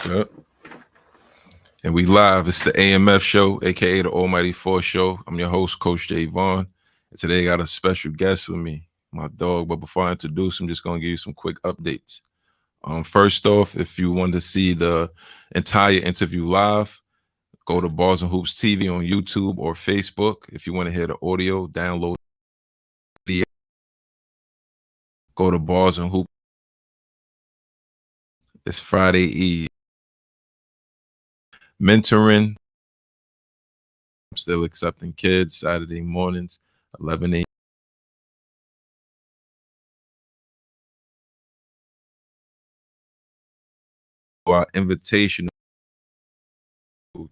Yep. And we live. It's the AMF show, aka the Almighty Force show. I'm your host, Coach Jay Vaughn. And today I got a special guest with me, my dog. But before I introduce him, I'm just gonna give you some quick updates. First off, if you want to see the entire interview live, go to Bars and Hoops TV on YouTube or Facebook. If you want to hear the audio, download the go to Bars and Hoops. It's Friday Eve. Mentoring. I'm still accepting kids Saturday mornings, 11 a.m. Our invitation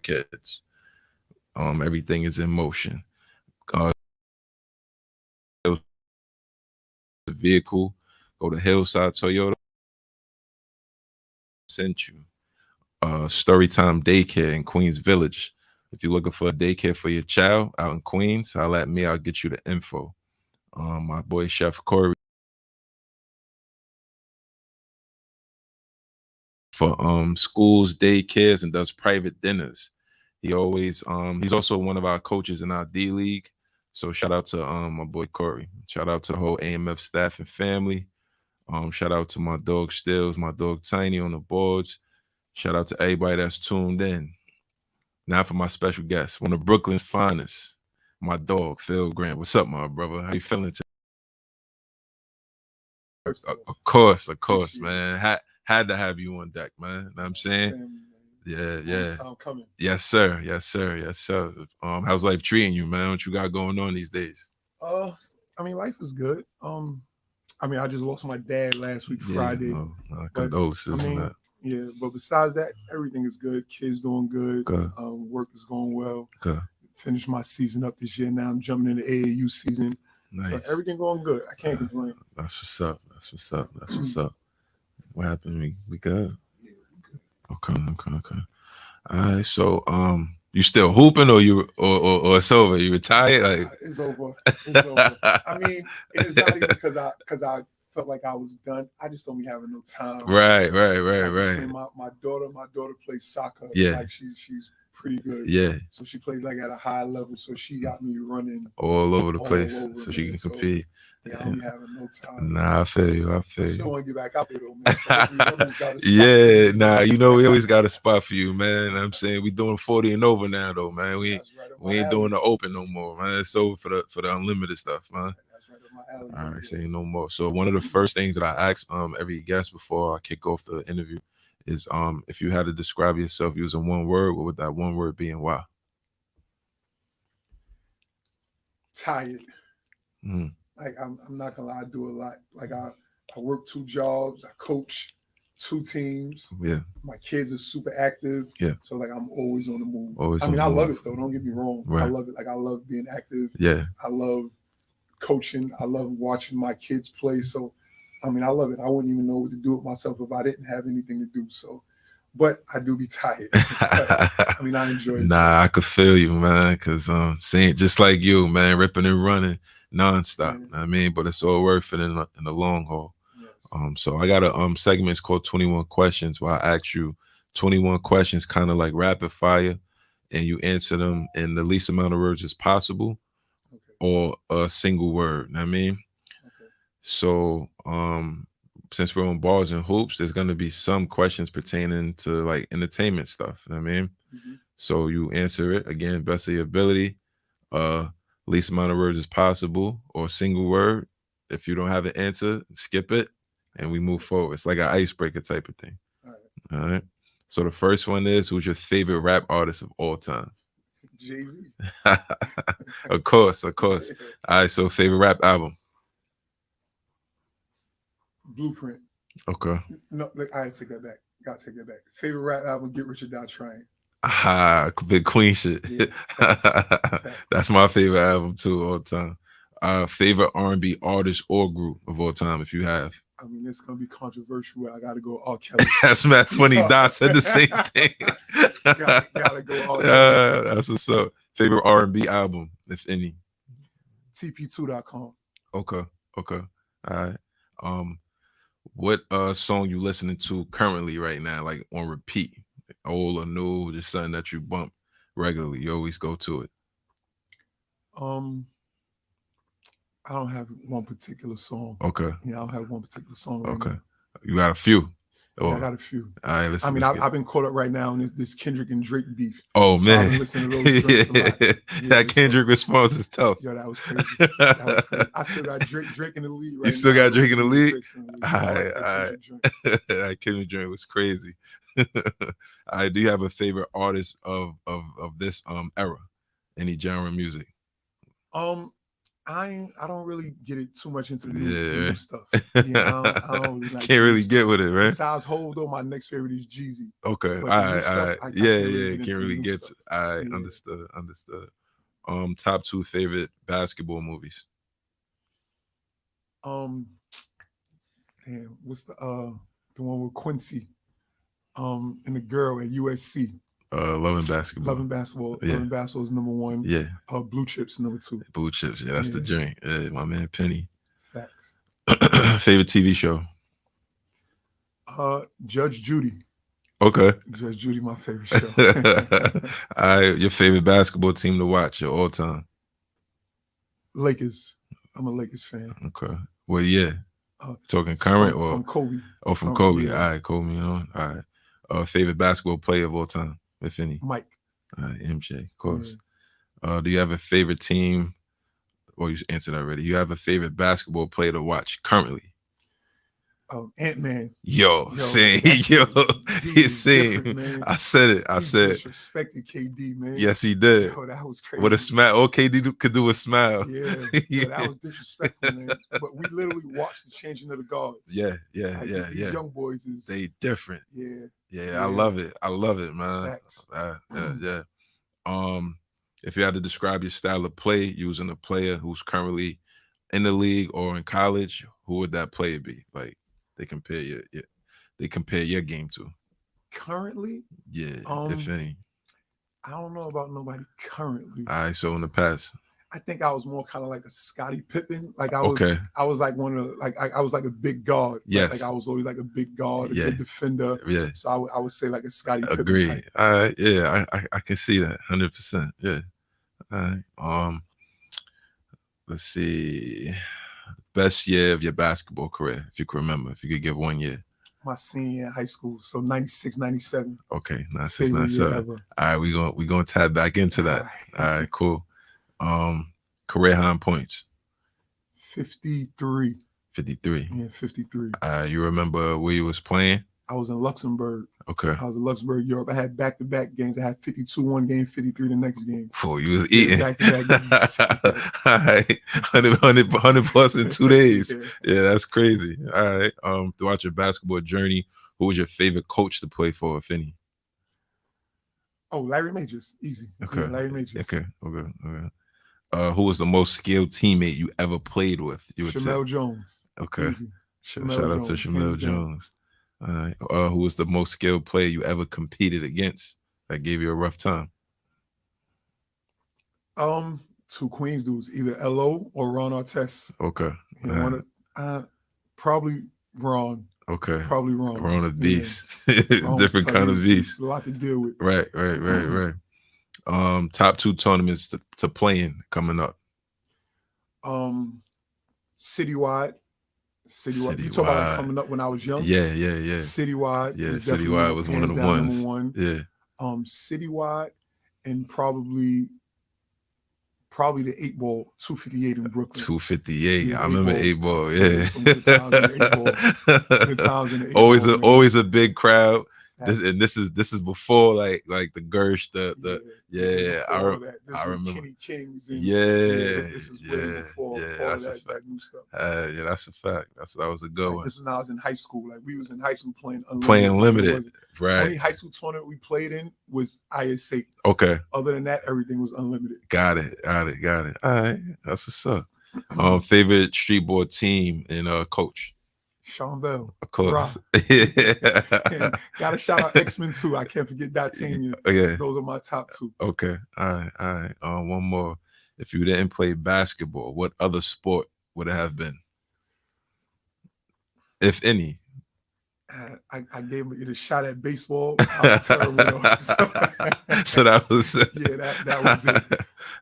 kids. Everything is in motion. The vehicle, go to Hillside Toyota. Sent you. Storytime Daycare in Queens Village. If you're looking for a daycare for your child out in Queens, holler at me. I'll get you the info. My boy Chef Corey for schools, daycares, and does private dinners. He always he's also one of our coaches in our D League. So shout out to my boy Corey. Shout out to the whole AMF staff and family. Shout out to my dog Stills, my dog Tiny on the boards. Shout out to everybody that's tuned in. Now for my special guest, one of Brooklyn's finest, my dog Phil Grant. What's up, my brother? How you feeling today? Of course, man. Had to have you on deck, man. You know what I'm saying? Yeah. Yes, sir. How's life treating you, man? What you got going on these days? Life is good. I just lost my dad last week, Friday. Condolences on that. Yeah, but besides that, everything is good. Kids doing good. Work is going well. Finished my season up this year. Now I'm jumping into AAU season. Nice. So everything going good. I can't complain. That's what's up. What happened? We good? Yeah, we good. Okay. All right. So you still hooping or or it's over? You retired? Like it's over. I mean, it's not even because I felt like I was done. I just don't be having no time. Right. My daughter plays soccer. Yeah. Like she's pretty good. Yeah. So she plays like at a high level. So she got me running all over the place so she can compete. So, I don't be having no time. Nah, I feel you. I still want to get back out there though, man. So we always got a spot for you, man. I'm saying we doing 40 and over now though, man. We ain't doing the open no more, man. It's over for the unlimited stuff, man. That's right up my alley. All right, saying no more. So one of the first things that I ask every guest before I kick off the interview is if you had to describe yourself using one word, what would that one word be and why? Tired. Like I'm not gonna lie, I do a lot. Like I work 2 jobs, I coach 2 teams. Yeah. My kids are super active. Yeah. So like I'm always on the move. I love it though. Don't get me wrong. Right. I love it. Like I love being active. Yeah. I love coaching. I love watching my kids play. So I love it. I wouldn't even know what to do with myself if I didn't have anything to do. So but I do be tired. I enjoy it. Nah, I could feel you, man, because seeing just like you, man, ripping and running nonstop. Yeah. But it's all worth it in the long haul. Yes. So I got a segment called 21 Questions where I ask you 21 questions, kind of like rapid fire, and you answer them in the least amount of words as possible, or a single word. You know what I mean? Okay. So since we're on Bars and Hoops, there's gonna be some questions pertaining to like entertainment stuff. You know what I mean? Mm-hmm. So you answer it again, best of your ability, least amount of words as possible, or a single word. If you don't have an answer, skip it, and we move forward. It's like an icebreaker type of thing. All right. So the first one is, who's your favorite rap artist of all time? Jay-Z. Of course. All right. So favorite rap album? Blueprint. Okay. No, I take that back. Gotta take that back. Favorite rap album, Get Rich or Die Trying. Big Queen shit. Yeah. That's my favorite album too, all the time. Favorite R&B artist or group of all time, if you have. It's gonna be controversial. I gotta go R. Kelly. That's mad funny. Don said the same thing. gotta go R. Kelly. That's what's up. Favorite R&B album, if any. TP2.com. Okay. All right. What song you listening to currently right now, like on repeat? old or new, just something that you bump regularly. You always go to it. I don't have one particular song. Okay. Yeah, I don't have one particular song. Right Okay. now. You got a few. Yeah, I got a few. All right, I mean, I've been caught up right now in this Kendrick and Drake beef. Oh So man, I've been listening to those joints a lot. Yeah, that Kendrick response is tough. Yo, that was crazy. That was crazy. I still got Drake in the lead right now. You still got Drake in the lead? That That Kendrick joint was crazy. I do you have a favorite artist of this era? Any genre music? I don't really get it too much into the new, Yeah, the new right. stuff. Yeah, I don't really like Can't really get with it, right? Besides Hov, though, my next favorite is Jeezy. Okay, But all the new right, stuff, all right. I Yeah, can't really yeah, get can't into the really new get stuff. to. All right, Yeah. understood. Top 2 favorite basketball movies. Damn, what's the one with Quincy? And the girl at USC. Loving Basketball. Loving Basketball. Yeah. Loving Basketball is number 1. Yeah. Blue Chips number 2. Blue Chips. Yeah, that's the Yeah. drink. Yeah, my man Penny. Facts. Favorite TV show. Judge Judy. Okay. Judge Judy, my favorite show. All right, your favorite basketball team to watch, your all time. Lakers. I'm a Lakers fan. Okay. Well, yeah. Talking current or from Kobe? Oh, from Kobe. Yeah. All right, Kobe. You know. All right. Favorite basketball player of all time, if any. Mike. All right, MJ, of course. Yeah. Do you have a favorite team? Well, you answered already. You have a favorite basketball player to watch currently? Ant-Man. Yo, saying he's saying. I said it. I said disrespected KD, man. Yes, he did. Yo, that was crazy. With a smile. All KD could do a smile. Yeah, that was disrespectful, man. But we literally watched the changing of the guards. Yeah. These young boys they different. Yeah. I love it, man. Facts. Yeah. If you had to describe your style of play using a player who's currently in the league or in college, who would that player be? Like they compare your game to. Currently? Yeah, if any. I don't know about nobody currently. All right, so in the past. I think I was more kind of like a Scottie Pippen. Like I was like one of I was like a big guard. Yes. Like I was always like a big guard, a good defender. Yeah. So I would say like a Scottie Pippen. Agree. Type. All right. Yeah, I can see that 100%. Yeah. All right. Let's see. Best year of your basketball career, if you can remember, if you could give 1 year. My senior year in high school, so 96, 97. Okay, 96, 97. All right, we gonna tap back into that. All right, cool. Career high in points. 53. 53. Yeah, 53. You remember where you was playing? I was in Luxembourg. Okay. I was in Luxembourg, Europe. I had back-to-back games. I had 52 one game, 53 the next game. Oh, you was eating. Back-to-back games. All right. 100 plus in 2 days. Yeah, that's crazy. All right. Throughout your basketball journey, who was your favorite coach to play for, if any? Oh, Larry Majors. Easy. Okay. Yeah, Larry Majors. Okay. Who was the most skilled teammate you ever played with? Shamel Jones. Okay. Easy. Shout out to Shamel Jones. All right. Who was the most skilled player you ever competed against that gave you a rough time? 2 Queens dudes, either LO or Ron Artest. Okay. Probably Ron. Okay. Probably Ron. Ron a beast. Yeah. Different kind of beast. A lot to deal with. Right. Top 2 tournaments to play in coming up. Citywide. You talk about like coming up when I was young? Yeah. Citywide. Yeah, Citywide was one of the ones. One. Yeah. Citywide and probably the 8 ball 258 in Brooklyn. 258. Yeah, I remember 8 ball. Yeah. Some good times in the 8 ball. Good times in the 8 ball. Always a big crowd. This is before like the Gersh, I remember Kenny Kings and this is way before all that new stuff. Yeah, that's a fact. That was a good one. This was when I was in high school. Like we was in high school playing limited. Right. Only high school tournament we played in was ISA. Okay. Other than that, everything was unlimited. Got it. All right. That's what's up. Favorite street ball team and coach? Sean Bell. Of course. Gotta shout out X-Men too. I can't forget that team. Yeah. Those are my top 2. Okay. All right. One more. If you didn't play basketball, what other sport would it have been? If any. I gave him a shot at baseball. I was terrible though. So that was yeah, that was it.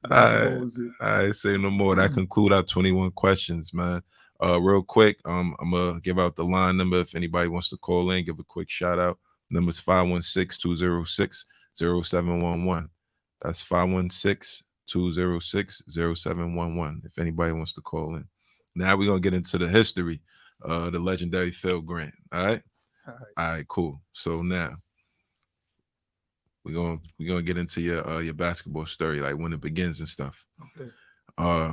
Basketball was it. I say no more. That conclude our 21 questions, man. Real quick, I'm gonna give out the line number if anybody wants to call in, give a quick shout out. Number's 516-206-0711. That's 516-206-0711. If anybody wants to call in. Now we're gonna get into the history, the legendary Phil Grant. All right. All right, cool. So now we're gonna get into your basketball story, like when it begins and stuff. Okay.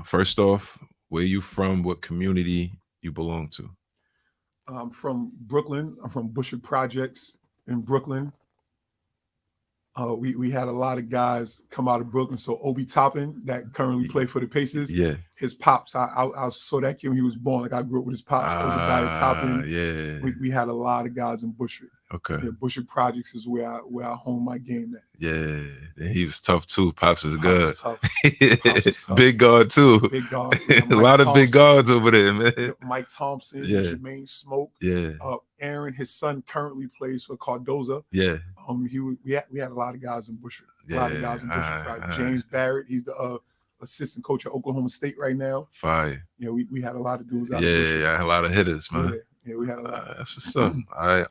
First off, where you from? What community you belong to? I'm from Brooklyn. I'm from Bushwick Projects in Brooklyn. We had a lot of guys come out of Brooklyn. So Obi Toppin, that currently play for the Pacers. Yeah. His pops, I saw that kid when he was born. Like I grew up with his pops. Obadiah Toppin. Yeah. We had a lot of guys in Bushwick. Okay. Yeah, Bushwick Projects is where I hone my game at. Yeah, and he was tough too. Pops was good. Was tough. Pops was tough. Big guard too. Big guard. Yeah, a lot of big guards over there, man. Mike Thompson, Yeah. Jermaine Smoke. Yeah. Aaron, his son currently plays for Cardoza. Yeah. We had a lot of guys in Bushwick. A Yeah. lot of guys in Bushwick. James Barrett, he's the assistant coach at Oklahoma State right now. Fire. Yeah, we had a lot of dudes out Yeah, a lot of hitters, man. Yeah, we had a lot. That's what's up. All right.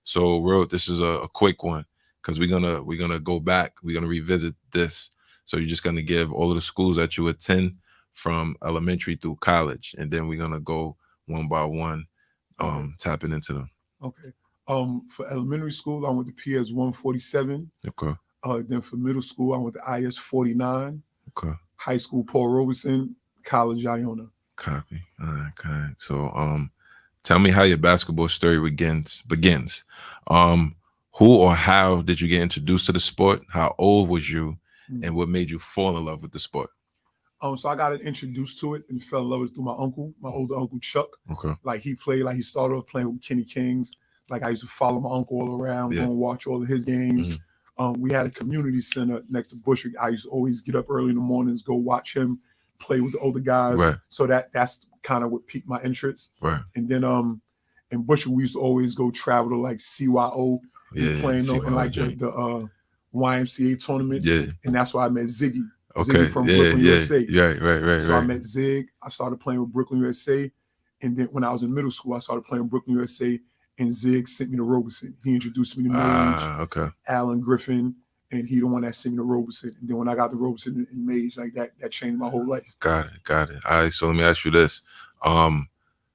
So real, this is a quick one because we're gonna go back. We're gonna revisit this. So you're just gonna give all of the schools that you attend from elementary through college, and then we're gonna go one by one, tapping into them. Okay. For elementary school, I went to PS 147. Okay. Then for middle school, I went to IS 49. Okay. High school, Paul Robeson. College, Iona. Copy. All right. Okay. So tell me how your basketball story begins. Who or how did you get introduced to the sport? How old was you, and what made you fall in love with the sport? So I got introduced to it and fell in love with it through my uncle, my older uncle Chuck. Okay. Like he started off playing with Kenny Kings. Like I used to follow my uncle all around, go and watch all of his games. We had a community center next to Bushwick. I used to always get up early in the mornings, go watch him play with the older guys. Right. So that's kind of what piqued my interest. Right. And then in Bushwick, we used to always go travel to like CYO. Playing in like the YMCA tournaments. Yeah. And that's why I met Ziggy. Okay. Ziggy from Brooklyn, USA. Right. So I met Zig. I started playing with Brooklyn, USA. And then when I was in middle school, I started playing with Brooklyn, USA. And Zig sent me to Robeson. He introduced me to Mage, Alan Griffin, and he the one that sent me to Robeson. And then when I got to Robeson and Mage, like that changed my whole life. Got it. All right, so let me ask you this.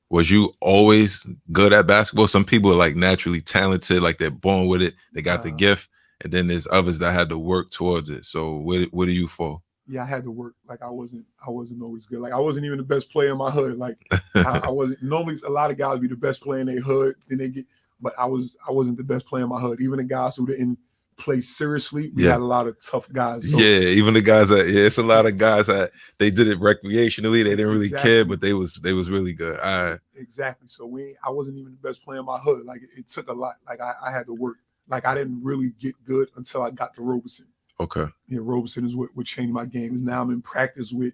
Was you always good at basketball? Some people are like naturally talented, like they're born with it. They got the gift. And then there's others that had to work towards it. So what do you fall? Yeah, I had to work. Like I wasn't always good. Like I wasn't even the best player in my hood. Like I wasn't. Normally, a lot of guys be the best player in their hood. Then they get, but I wasn't the best player in my hood. Even the guys who didn't play seriously, we had a lot of tough guys. So, yeah, even the guys that it's a lot of guys that they did it recreationally. They didn't really care, but they was really good. All right. Exactly. So I wasn't even the best player in my hood. Like it took a lot. Like I had to work. Like I didn't really get good until I got to Robeson. Okay. Yeah, Robeson is what changed my game. Because now I'm in practice with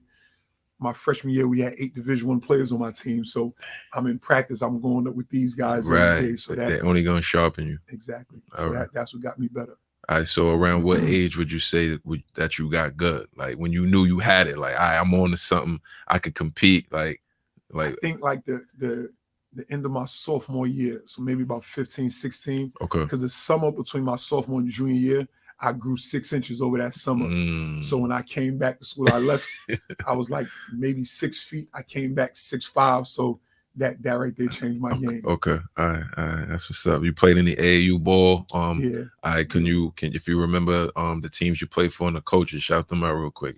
my freshman year. We had 8 Division I players on my team. So I'm in practice. I'm going up with these guys every day. So they're only going to sharpen you. Exactly. So that's what got me better. All right. So around what age would you say that you got good? Like when you knew you had it. Like I'm on to something. I could compete. Like I think like the end of my sophomore year. So maybe about 15, 16. Okay. Because the summer between my sophomore and junior year, I grew 6 inches over that summer. So when I came back to school, I left, I was like maybe 6 feet. I came back 6'5". So that right there changed my game. Okay. All right. That's what's up. You played in the AAU ball. Yeah. All right. Can if you remember the teams you played for and the coaches, shout them out real quick.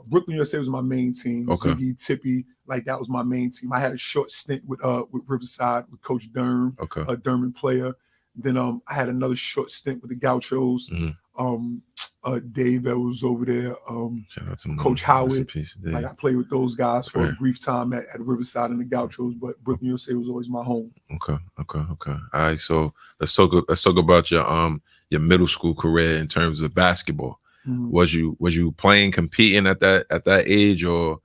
Brooklyn USA was my main team. Okay. Ziggy, Tippy, like that was my main team. I had a short stint with Riverside with Coach Durham, a Durham player. Then I had another short stint with the Gauchos. Dave that was over there. Shout out to Coach Howard. Like I played with those guys for a brief time at Riverside and the Gauchos, but Brooklyn USA was always my home. Okay. All right. So let's talk about your middle school career in terms of basketball. Was you playing, competing at that age, or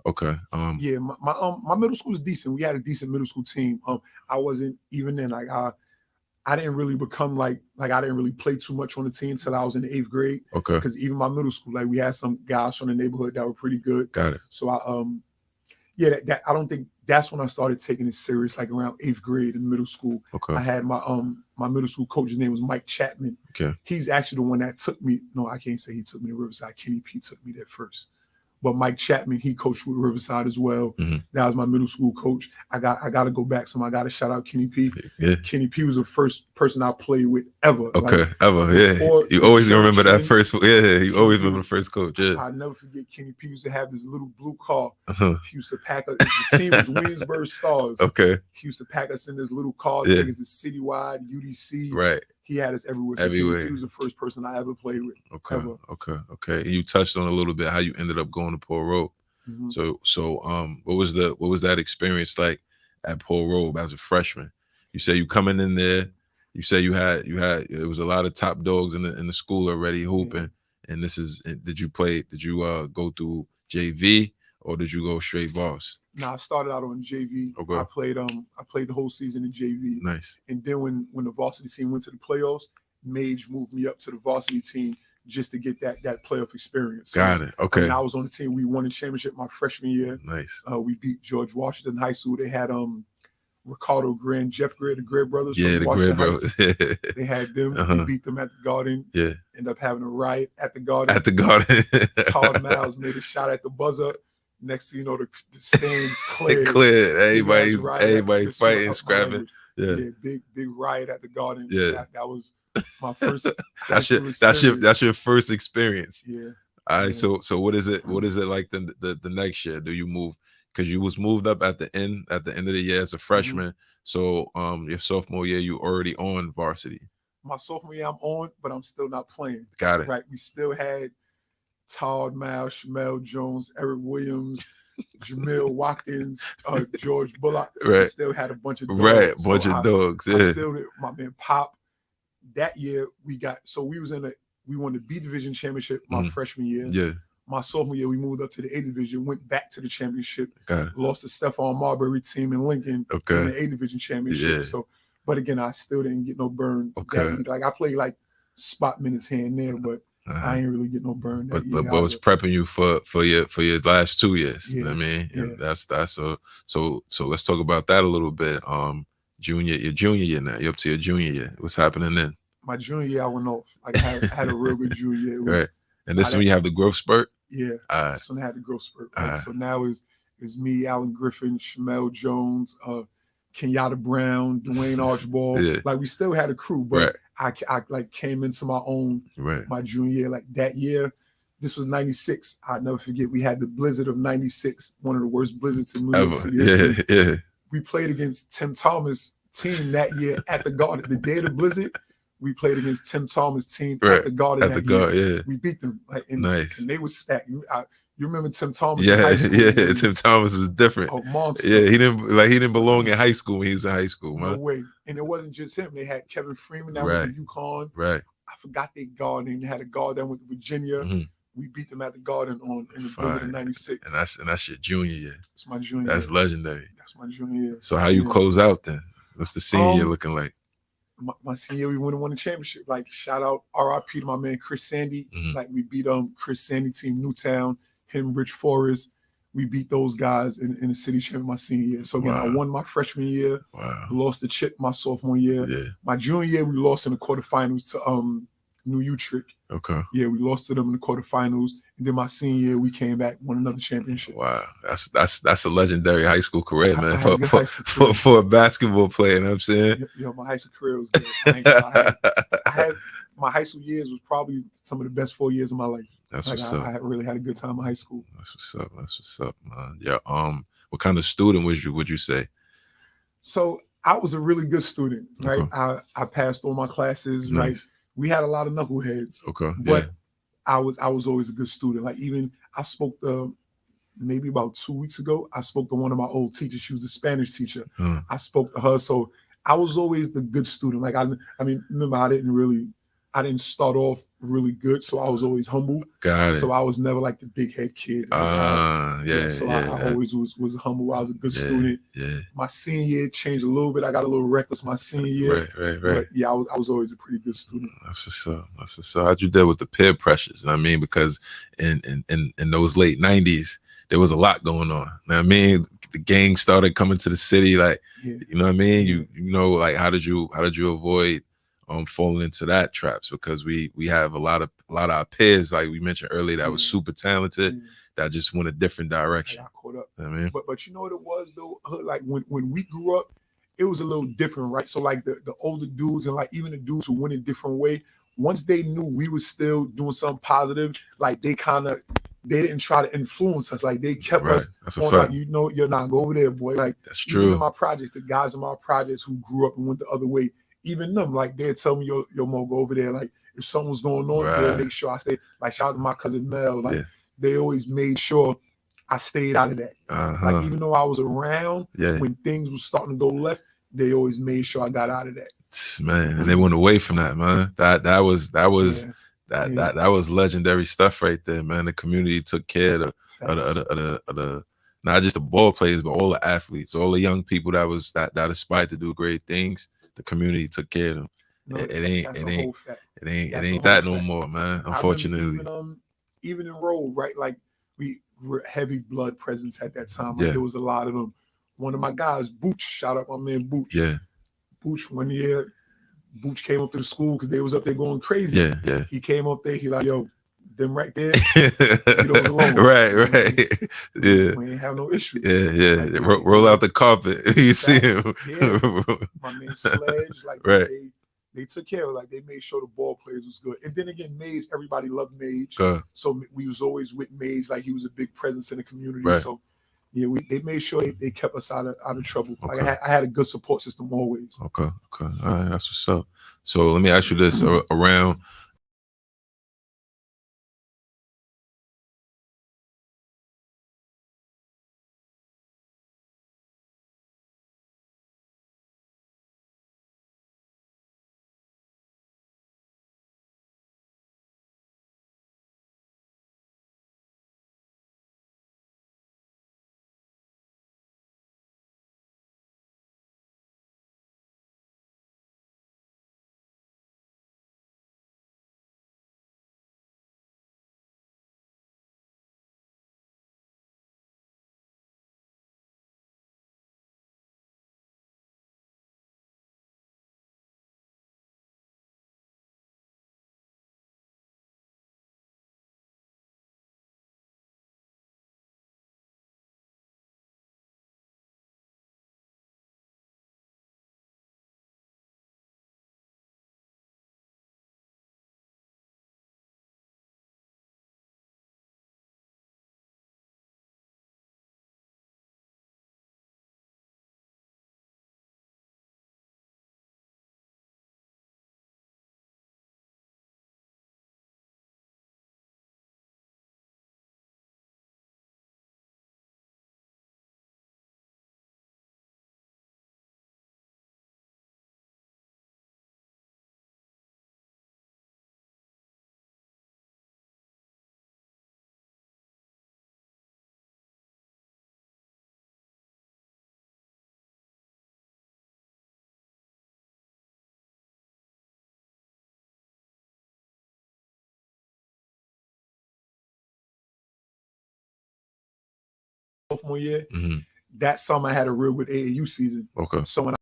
okay? Yeah, my middle school was decent. We had a decent middle school team. I wasn't even then like I didn't really become like I didn't really play too much on the team until I was in the 8th grade. Okay. Because even my middle school, like we had some guys from the neighborhood that were pretty good. Got it. So that I don't think that's when I started taking it serious, like around 8th grade in middle school. Okay. I had my middle school coach's name was Mike Chapman. Okay. He's actually the one that took me. No, I can't say he took me to Riverside. Kenny P took me there first. But Mike Chapman, he coached with Riverside as well. Mhm. That was my middle school coach. I got to go back. So I got to shout out Kenny P. Yeah. Kenny P was the first person I played with ever. Okay. Like, Ever. Yeah. You always gonna remember that first. Yeah. You always remember the first coach. Yeah. I'll never forget Kenny P used to have this little blue car. Uh-huh. He used to pack us. The team was Williamsburg Stars. Okay. He used to pack us in this little car, Yeah. take us to Citywide, UDC. Right. He had us everywhere. So Everywhere. He was the first person I ever played with. Okay. Ever. Okay. And you touched on a little bit how you ended up going to Paul Robe. Mhm. So what was that experience like at Paul Robe as a freshman? You say you coming in there, you say you had it was a lot of top dogs in the school already hooping, and did you go through JV or did you go straight Voss? Now I started out on JV. Okay. I played the whole season in JV. Nice. And then when the varsity team went to the playoffs, Mage moved me up to the varsity team just to get that playoff experience. Got it. Okay. And I was on the team. We won the championship my freshman year. Nice. We beat George Washington High School. They had Ricardo Grant, Jeff Gray, the Gray brothers. Yeah, from the Washington Gray Heights. brothers. They had them. Uh-huh. We beat them at the Garden. Yeah. Ended up having a riot at the Garden. At the Garden. Todd Miles made a shot at the buzzer. Next thing you know, the stands cleared. Cleared. Everybody fighting, scrapping. Yeah. Big riot at the Garden. Yeah. That was my first. That's your first experience. Yeah. All right. So what is it like the next year? Do you move? Because you was moved up at the end of the year as a freshman. So your sophomore year you already on varsity. My sophomore year I'm on, but I'm still not playing. Got it. Right. We still had Todd Miles, Shamel Jones, Eric Williams, Jamil Watkins, George Bullock. Right. We still had a bunch of dogs. Right. Bunch of dogs. Yeah. I still did, my man Pop. That year we won the B division championship my freshman year. Yeah. My sophomore year, we moved up to the A division, went back to the championship. Got it. Lost to Stephon Marbury team in Lincoln in the A division championship. Yeah. So, but again, I still didn't get no burn. Okay. Like I played like spot minutes here and there, but I ain't really get no burn. But was prepping you for your last 2 years. Yeah. You know what I mean? Yeah. That's so let's talk about that a little bit. Your junior year now. You're up to your junior year. What's happening then? My junior year, I went off. Like I had a real good junior year. Right. And this is when you have the growth spurt? Yeah. That's when I had the growth spurt. Right? So now is me, Alan Griffin, Shamel Jones, Kenyatta Brown, Dwayne Archibald. Yeah. Like we still had a crew, but I like came into my own my junior year. Like that year, this was 96. I'll never forget. We had the blizzard of 96, one of the worst blizzards in New York City. Yeah. We played against Tim Thomas' team that year at the Garden. The day of the blizzard, we played against Tim Thomas' team at the Garden. Yeah. We beat them. Nice. And they were stacked. You remember Tim Thomas? Yeah, in high school? Yeah. Tim Thomas was different. A monster. Yeah, he didn't belong in high school when he was in high school, man. No way. And it wasn't just him. They had Kevin Freeman that went to UConn. Right. I forgot their guard name. They had a guard that went to Virginia. Mm-hmm. We beat them at the Garden in the blizzard of 96. And that's your junior year. That's my junior year. That's legendary. That's my junior year. So how you close out then? What's the senior year looking like? My senior year, we won the championship. Like shout out RIP to my man Chris Sandy. Like we beat Chris Sandy team Newtown, him Rich Forrest. We beat those guys in the city championship my senior year. So again, I won my freshman year. Wow. Lost the chip my sophomore year. Yeah. My junior year, we lost in the quarterfinals to New Utrecht. Okay. Yeah, we lost to them in the quarterfinals. And then my senior year, we came back, won another championship. Wow. That's a legendary high school career, man. For a basketball player, you know what I'm saying? Yeah, my high school career was good. I had my high school years was probably some of the best 4 years of my life. That's what's up. I really had a good time in high school. That's what's up, man. Yeah. What kind of student would you say? So I was a really good student, right? Okay. I passed all my classes, nice. Right? We had a lot of knuckleheads. Okay. But I was always a good student. Like even I spoke maybe about 2 weeks ago, I spoke to one of my old teachers. She was a Spanish teacher. I spoke to her. So I was always the good student. Like I mean, remember I didn't start off really good, so I was always humble. Got it. So I was never like the big head kid. Yeah, So yeah, I always was humble. I was a good student. yeah. My senior year changed a little bit. I got a little reckless my senior year. Right. But yeah, I was always a pretty good student. That's what's up. That's what's up. How'd you deal with the peer pressures? I mean, because in those late '90s, there was a lot going on. I mean, the gangs started coming to the city. Like, Yeah. you know what I mean? Yeah. You know, like how did you avoid falling into that traps? Because we have a lot of our peers, like we mentioned earlier, that was super talented, that just went a different direction. I got caught up. I mean, but you know what it was though? Like when we grew up, it was a little different, right? So like the older dudes and like even the dudes who went a different way, once they knew we was still doing something positive, like they didn't try to influence us. Like they kept us on, like, you know, you're not go over there, boy. Like that's true. Even in my projects, the guys in my projects who grew up and went the other way, even them, like they'd tell me, yo, Mo, go over there. Like if something was going on, they'd make sure I stayed. Like shout out to my cousin Mel. Like they always made sure I stayed out of that. Like even though I was around when things was starting to go left, they always made sure I got out of that. Man, and they went away from that, man. That was legendary stuff right there, man. The community took care of the not just the ball players, but all the athletes, all the young people that aspired to do great things. The community took care of them. No, it ain't that no more, man. Unfortunately, even in Roll, right? Like we were heavy blood presence at that time. Like there was a lot of them. One of my guys, Booch, shout out my man Booch. Booch, one year, Booch came up to the school because they was up there going crazy. He came up there, he like, yo, them right there, you don't belong. Right. We ain't have no issue. Like, roll out the carpet. You see him. My man Sledge, like they took care of it. Like they made sure the ball players was good. And then again, Mage, everybody loved Mage. So we was always with Mage, like he was a big presence in the community. So yeah, they made sure they kept us out of trouble. Like I had a good support system always. Okay. All right, that's what's up. So let me ask you this: around Sophomore year, that summer I had a real good AAU season. So when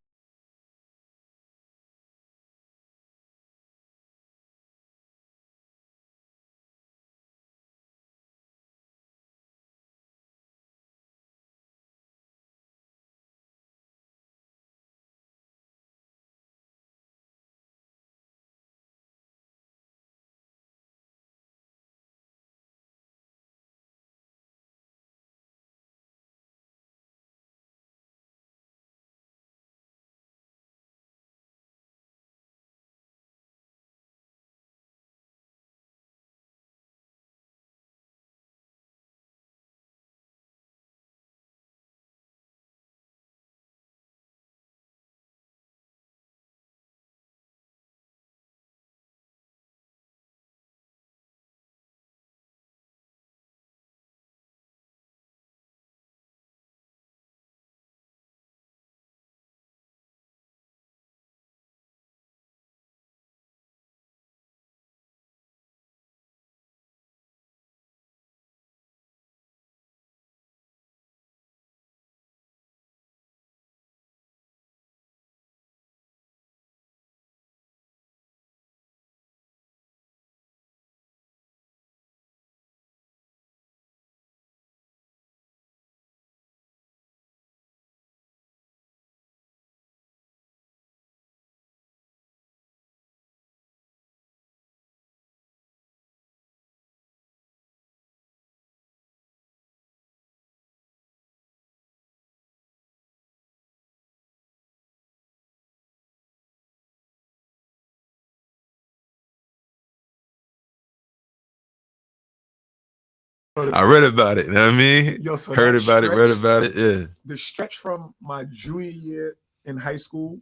I read about it. You know what I mean? Yo, so Heard that about it, read stretch- about it. Yeah. The stretch from my junior year in high school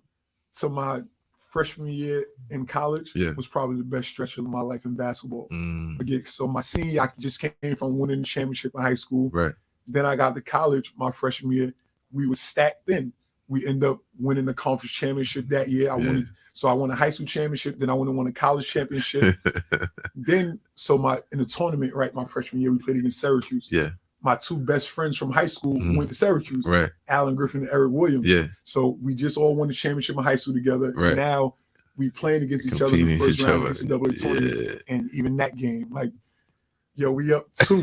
to my freshman year in college Yeah. was probably the best stretch of my life in basketball. Mm, Again, so my senior year, I just came from winning the championship in high school. right. Then I got to college my freshman year. We were stacked then. We end up winning the conference championship that year. I won a high school championship. Then I won a college championship. Then, in the tournament, right, my freshman year, we played against Syracuse. Yeah. My two best friends from high school went to Syracuse. Right. Alan Griffin and Eric Williams. Yeah. So we just all won the championship in high school together. Right. Now we playing against each other in the first round of the NCAA tournament. And even that game, like, yo, we up 2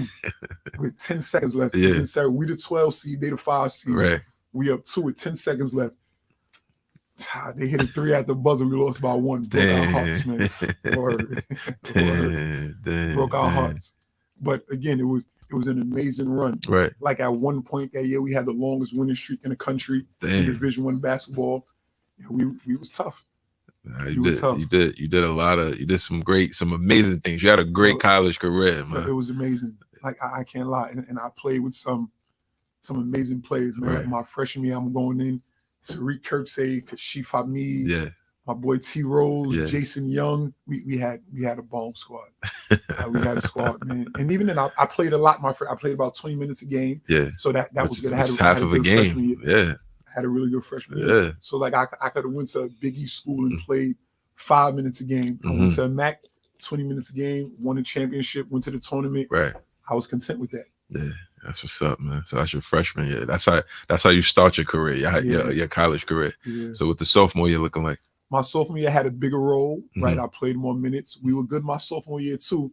with 10 seconds left. Yeah. We the 12 seed, they the 5 seed. Right. We up 2 with 10 seconds left. They hit a 3 at the buzzer. We lost by 1. Broke our hearts, man. Word. Broke our hearts. But again, it was an amazing run. Right. Like at one point that year, we had the longest winning streak in the country in Division I basketball. Yeah, we was tough. You did some amazing things. You had a great college career, man. It was amazing. Like I can't lie, and I played with some amazing players, man. Right. Like my freshman year, I'm going in Tariq Kirksey, Kashif Hamid, Yeah. my boy T Rose, Yeah. Jason Young. We had a bomb squad. We had a squad, man. And even then, I played a lot. I played about 20 minutes a game. Yeah. So that was good. I had half of a game. Yeah. I had a really good freshman year. Yeah. So like I could have went to a Big East school and played 5 minutes a game. I went to a MAC, 20 minutes a game, won a championship, went to the tournament. Right. I was content with that. Yeah. That's what's up, man. So that's your freshman year. That's how you start your career, your college career. Yeah. So what the sophomore year looking like? My sophomore year had a bigger role, right? I played more minutes. We were good my sophomore year too.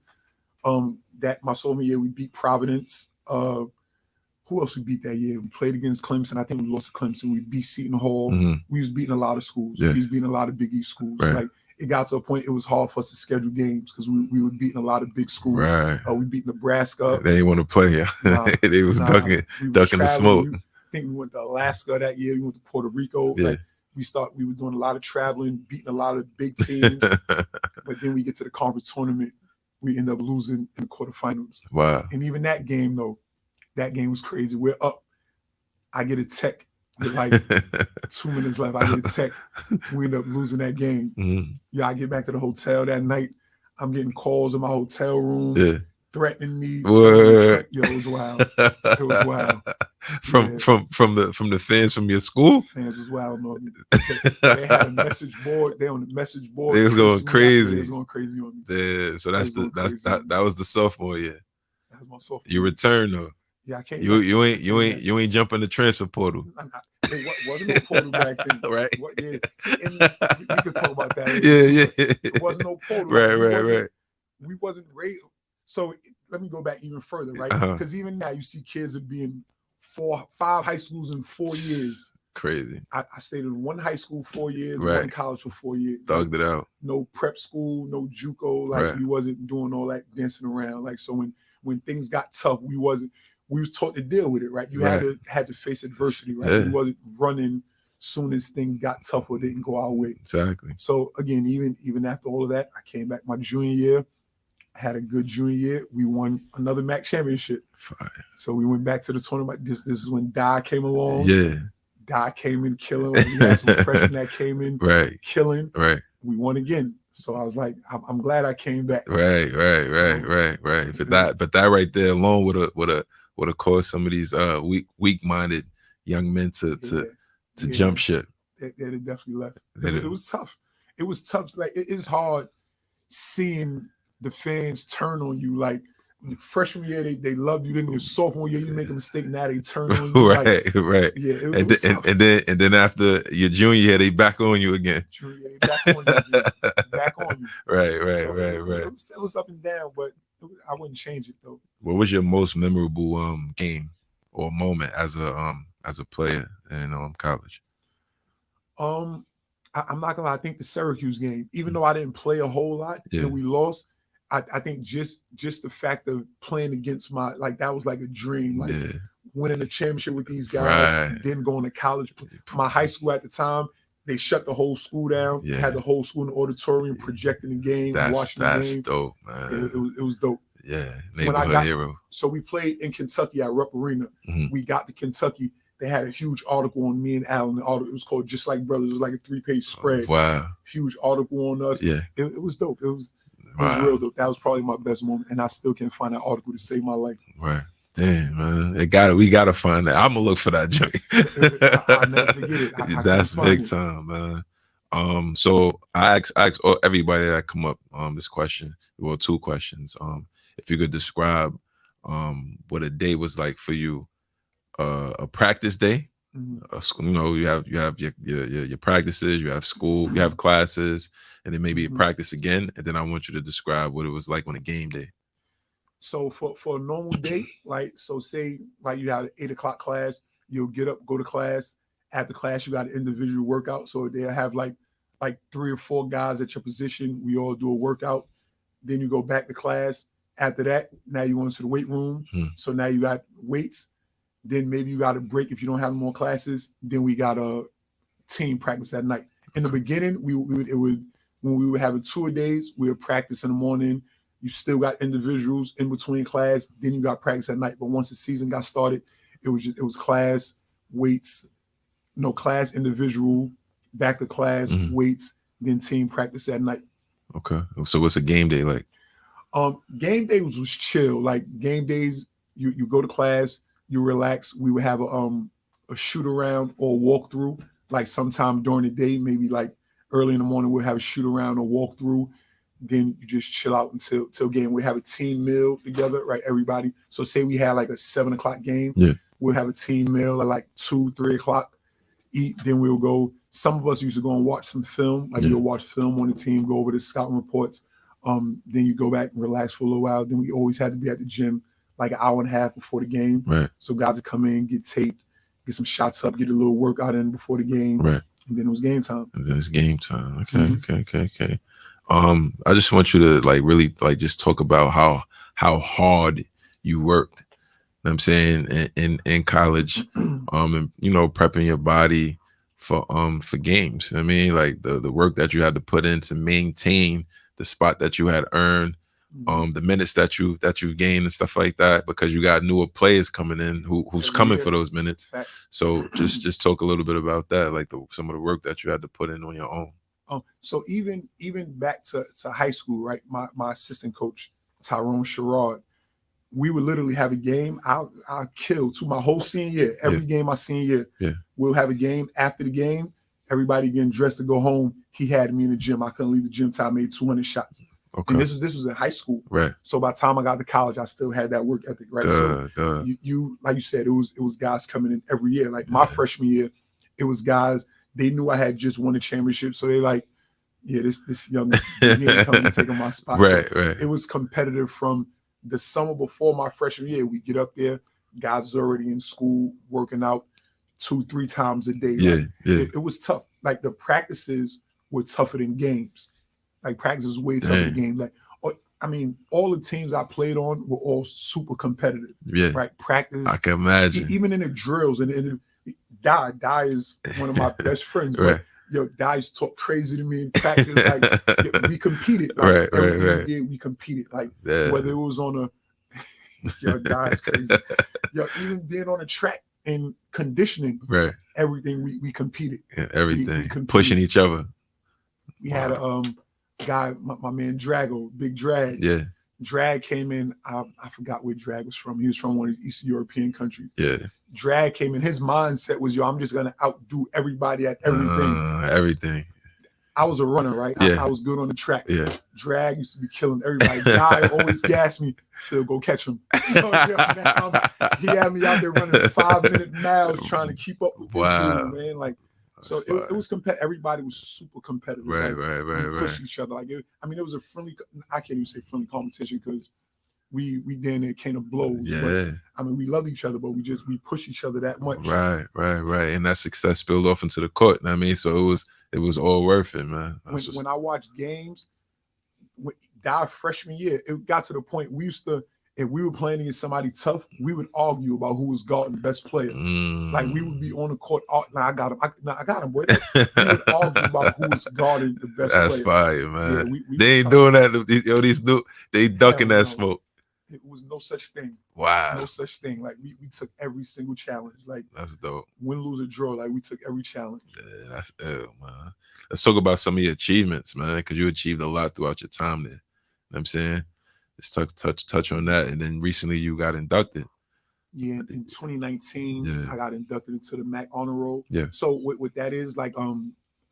That my sophomore year we beat Providence. Who else we beat that year? We played against Clemson. I think we lost to Clemson. We beat Seton Hall. We was beating a lot of schools. Yeah. We was beating a lot of Big East schools. Right. Like it got to a point it was hard for us to schedule games because we were beating a lot of big schools. Right. We beat Nebraska. They didn't want to play. Yeah. They was ducking the smoke. I think we went to Alaska that year. We went to Puerto Rico. Yeah. Like we were doing a lot of traveling, beating a lot of big teams. But then we get to the conference tournament, we end up losing in the quarterfinals. Wow. And even that game though, that game was crazy. We're up. I get a tech with like 2 minutes left. I get a tech. We end up losing that game. Yeah, I get back to the hotel that night. I'm getting calls in my hotel room, threatening me. Yo, it was wild. It was wild. From the fans from your school. Fans was wild. No, they had a message board. They on the message board. They was going crazy. They was going crazy on me. Yeah, so that was the sophomore year. That was my sophomore. You return though. Yeah, I can't. You ain't jumping the transfer portal. It wasn't no portal back then, right? Yeah, we could talk about that. Yeah. It wasn't no portal. Right. We wasn't raised. So let me go back even further, right? Because even now you see kids are being 5 high schools in 4 years. Crazy. I stayed in one high school 4 years, right. one college for 4 years. Thugged it out. No prep school, no JUCO. Like we wasn't doing all that dancing around. Like so when things got tough, we was taught to deal with it, right? You had to face adversity, right? We wasn't running soon as things got tough or didn't go our way. Exactly. So again, even after all of that, I came back my junior year, had a good junior year. We won another MAC championship. Fine. So we went back to the tournament. This is when Dye came along. Yeah. Dye came in killing. We had some freshmen that came in killing. Right. We won again. So I was like, I'm glad I came back. Right. But that right there alone would have caused some of these weak-minded young men to jump ship. They definitely left. It was tough. It was tough. Like it is hard seeing the fans turn on you. Like freshman year, they loved you. Then your sophomore year, you make a mistake. Now they turn on you. Right. Yeah. It was tough. And then after your junior year, they back on you again. Junior year, they back on you. Back on you. Right. It was up and down, but I wouldn't change it though. What was your most memorable game or moment as a player in college? I'm not gonna lie, I think the Syracuse game, even though I didn't play a whole lot and we lost, I think just the fact of playing against that was like a dream, like winning a championship with these guys, then going to college. My high school at the time, they shut the whole school down, had the whole school in the auditorium projecting the game, watching the game. That's dope, man. It was dope. Yeah, When I neighborhood got- hero. So we played in Kentucky at Rupp Arena. Mhm. We got to Kentucky. They had a huge article on me and Allen. It was called Just Like Brothers. It was like a 3-page spread. Wow. Huge article on us. Yeah. It was dope. It was Wow. real dope. That was probably my best moment, and I still can't find that article to save my life. Right. Damn, man. We gotta find that. I'm gonna look for that joint. I'll never forget it. I That's couldn't find big it. time, man. So I ask everybody that come up this question. Well, 2 questions. If you could describe what a day was like for you, a practice day. Mhm. You know, you have your practices, you have school, you have classes, and then maybe you Mhm. practice again. And then I want you to describe what it was like on a game day. So for a normal day, like, so say like you have an 8 o'clock class, you'll get up, go to class. After class, you got an individual workout. So they'll have like 3 or 4 guys at your position. We all do a workout. Then you go back to class. After that, now you go into the weight room. So now you got weights. Then maybe you got a break if you don't have more classes. Then we got a team practice at night. In the beginning, when we were having 2 days, we would practice in the morning. You still got individuals in between class. Then you got practice at night. But once the season got started, it was class, weights, class, individual, back to class, weights, then team practice at night. Okay. So what's a game day like? Game day was chill. Like game days, you go to class, you relax. We would have a shoot around or walk through. Like sometime during the day, maybe like early in the morning, we'll have a shoot around or walk through. Then you just chill out until game. We have a team meal together, right? Everybody. So say we had like a 7 o'clock game. Yeah. We'll have a team meal at like 2, 3 o'clock. Eat. Then we'll go. Some of us used to go and watch some film. Like you'll watch film on the team, go over the scouting reports. Then you go back and relax for a little while. Then we always had to be at the gym like an hour and a half before the game. Right. So guys would come in, get taped, get some shots up, get a little workout in before the game. Right. And then it was game time. And then it's game time. Okay. I just want you to like really like just talk about how hard you worked. You know what I'm saying in college, and prepping your body for games. I mean, like the work that you had to put in to maintain the spot that you had earned, the minutes that you gained and stuff like that, because you got newer players coming in who's coming for those minutes. Facts. So just talk a little bit about that, like some of the work that you had to put in on your own. So even back to high school, right? My assistant coach, Tyrone Sherrod, we would literally have a game. I'll kill to my whole senior year. Every game my senior year, we'll have a game. After the game, everybody getting dressed to go home. He had me in the gym. I couldn't leave the gym till I made 200 shots. Okay. And this was in high school. Right. So by the time I got to college, I still had that work ethic. Right. Good. You like you said, it was guys coming in every year. Like my freshman year, it was guys. They knew I had just won a championship, so they like, yeah, this young man coming and taking my spot. Right. It was competitive from the summer before my freshman year. We get up there, guys already in school working out 2-3 times a day. It was tough. Like the practices were tougher than games. Like practice is way tougher than games. Like, I mean, all the teams I played on were all super competitive. Yeah. Right. Practice. I can imagine. Even in the drills and Die is one of my best friends. Right. Di's talk crazy to me in practice. Like we competed. Like, right. We did. We competed. Like whether it was on Di's crazy. Even being on a track and conditioning. Right. Everything we competed. Yeah, everything. We competed. Pushing each other. We had a guy, my man Drago, Big Drag. Yeah. Drag came in. I forgot where Drag was from. He was from one of these Eastern European countries. Yeah. Drag came in. His mindset was, I'm just gonna outdo everybody at everything. Everything. I was a runner, right? Yeah. I was good on the track. Yeah. Drag used to be killing everybody. Guy always gassed me. Phil, go catch him. So now he had me out there running 5-minute miles trying to keep up with this dude, man. Like, so it was competitive. Everybody was super competitive. Right. We pushed each other. Like, it was a friendly. I can't even say friendly competition because we then it came to blows. Yeah. But, I mean, we love each other, but we push each other that much. Right. And that success spilled off into the court. I mean, so it was all worth it, man. When I watched games, freshman year, it got to the point we used to. If we were playing against somebody tough, we would argue about who was guarding the best player. Like we would be on the court. I got him. I got him, boy. We would argue about who was guarding the best player. That's fire, man. Yeah, they ain't doing that. These they ducking that smoke. It was no such thing. Wow. No such thing. Like we took every single challenge. Like That's dope. win, lose, or draw. Like we took every challenge. Yeah, that's ill, man. Let's talk about some of your achievements, man, because you achieved a lot throughout your time there. You know what I'm saying? Let's touch on that. And then recently you got inducted. Yeah, in 2019, Yeah. I got inducted into the MAC honor roll. Yeah. So what that is, like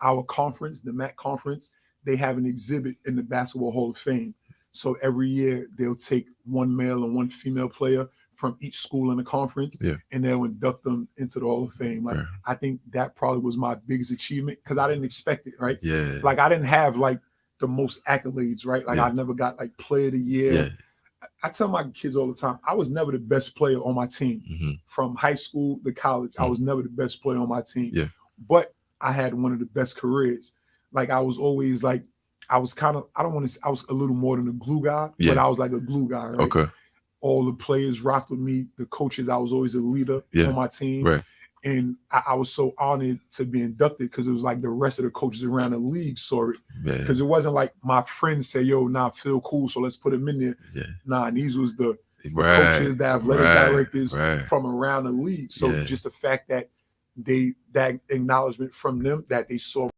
our conference, the MAC conference, they have an exhibit in the Basketball Hall of Fame. So every year they'll take one male and one female player from each school in the conference, Yeah. and they'll induct them into the Hall of Fame. Like Right. I think that probably was my biggest achievement because I didn't expect it, right? Yeah. Like I didn't have like the most accolades, right? Like Yeah. I never got like player of the year. Yeah. I tell my kids all the time, I was never the best player on my team. Mm-hmm. From high school to college, I was never the best player on my team. Yeah. But I had one of the best careers. Like I was always like, I was kind of, I don't want to say, I was a little more than a glue guy, Yeah. but I was like a glue guy, right? Okay. All the players rocked with me. The coaches, I was always a leader Yeah. on my team. Right. And I was so honored to be inducted because it was like the rest of the coaches around the league saw it. Yeah. Because it wasn't like my friends say, yo, nah, Phil cool, so let's put him in there. Yeah. Nah, and these was the Right. coaches, the athletic Right. directors Right. from around the league. So Yeah. just the fact that that acknowledgement from them that they saw